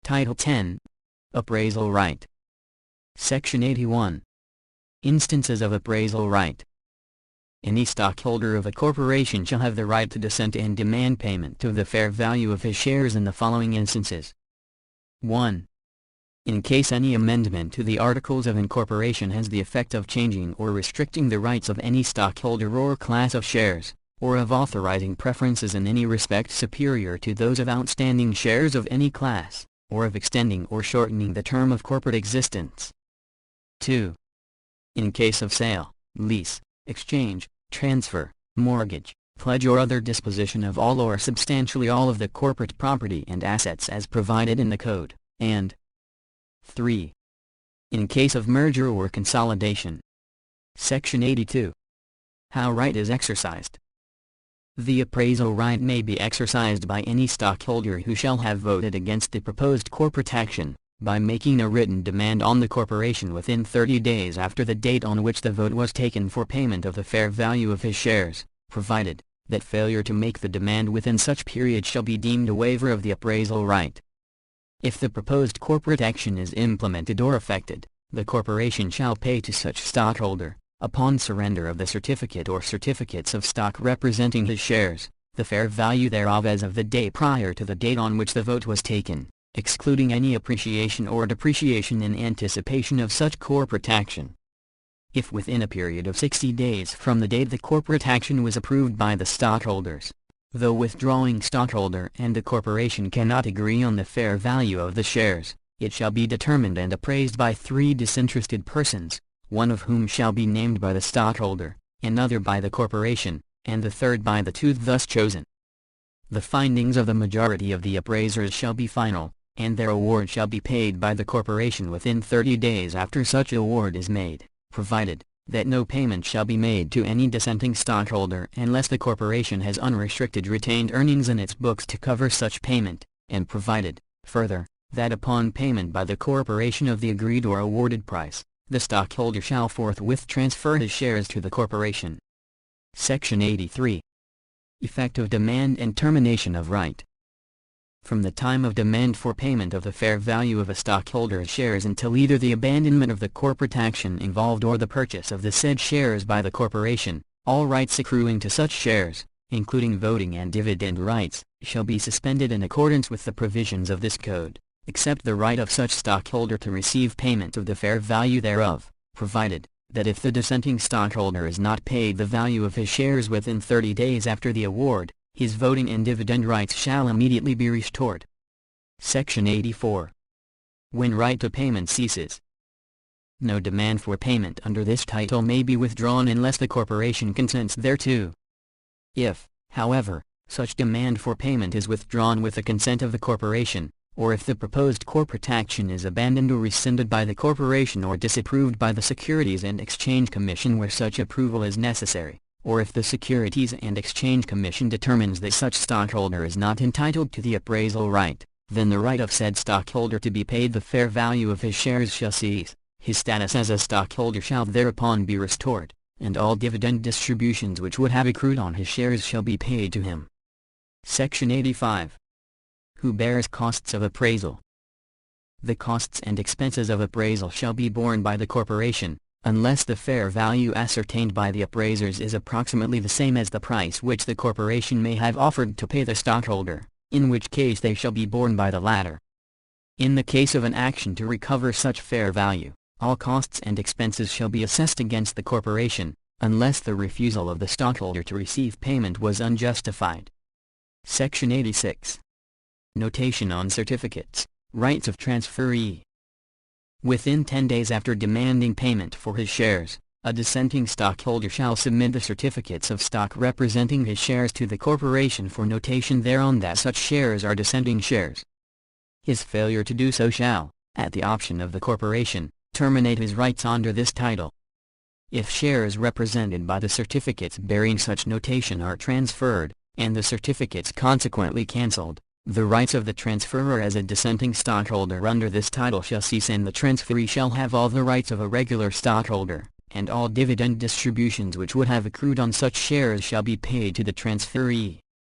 Title 10. Appraisal right. Section 81. Instances of appraisal right. Any stockholder of a corporation shall have the right to dissent and demand payment of the fair value of his shares in the following instances. 1. In case any amendment to the Articles of Incorporation has the effect of changing or restricting the rights of any stockholder or class of shares, or of authorizing preferences in any respect superior to those of outstanding shares of any class, or of extending or shortening the term of corporate existence. 2. In case of sale, lease, exchange, transfer, mortgage, pledge or other disposition of all or substantially all of the corporate property and assets as provided in the Code, and 3. In case of merger or consolidation. Section 82. How right is exercised. The appraisal right may be exercised by any stockholder who shall have voted against the proposed corporate action, by making a written demand on the corporation within 30 days after the date on which the vote was taken for payment of the fair value of his shares, provided that failure to make the demand within such period shall be deemed a waiver of the appraisal right. If the proposed corporate action is implemented or effected, the corporation shall pay to such stockholder, upon surrender of the certificate or certificates of stock representing his shares, the fair value thereof as of the day prior to the date on which the vote was taken, excluding any appreciation or depreciation in anticipation of such corporate action. If within a period of 60 days from the date the corporate action was approved by the stockholders, the withdrawing stockholder and the corporation cannot agree on the fair value of the shares, it shall be determined and appraised by 3 disinterested persons, one of whom shall be named by the stockholder, another by the corporation, and the third by the 2 thus chosen. The findings of the majority of the appraisers shall be final, and their award shall be paid by the corporation within 30 days after such award is made, provided that no payment shall be made to any dissenting stockholder unless the corporation has unrestricted retained earnings in its books to cover such payment, and provided, further, that upon payment by the corporation of the agreed or awarded price, the stockholder shall forthwith transfer his shares to the corporation. Section 83. Effect of demand and termination of right. From the time of demand for payment of the fair value of a stockholder's shares until either the abandonment of the corporate action involved or the purchase of the said shares by the corporation, all rights accruing to such shares, including voting and dividend rights, shall be suspended in accordance with the provisions of this Code, except the right of such stockholder to receive payment of the fair value thereof, provided that if the dissenting stockholder is not paid the value of his shares within 30 days after the award, his voting and dividend rights shall immediately be restored. Section 84. When right to payment ceases. No demand for payment under this title may be withdrawn unless the corporation consents thereto. If, however, such demand for payment is withdrawn with the consent of the corporation, or if the proposed corporate action is abandoned or rescinded by the corporation or disapproved by the Securities and Exchange Commission where such approval is necessary, or if the Securities and Exchange Commission determines that such stockholder is not entitled to the appraisal right, then the right of said stockholder to be paid the fair value of his shares shall cease, his status as a stockholder shall thereupon be restored, and all dividend distributions which would have accrued on his shares shall be paid to him. Section 85. Who bears costs of appraisal? The costs and expenses of appraisal shall be borne by the corporation, unless the fair value ascertained by the appraisers is approximately the same as the price which the corporation may have offered to pay the stockholder, in which case they shall be borne by the latter. In the case of an action to recover such fair value, all costs and expenses shall be assessed against the corporation, unless the refusal of the stockholder to receive payment was unjustified. Section 86. Notation on certificates, rights of transferee. Within 10 days after demanding payment for his shares, a dissenting stockholder shall submit the certificates of stock representing his shares to the corporation for notation thereon that such shares are dissenting shares. His failure to do so shall, at the option of the corporation, terminate his rights under this title. If shares represented by the certificates bearing such notation are transferred, and the certificates consequently cancelled, the rights of the transferor as a dissenting stockholder under this title shall cease and the transferee shall have all the rights of a regular stockholder, and all dividend distributions which would have accrued on such shares shall be paid to the transferee.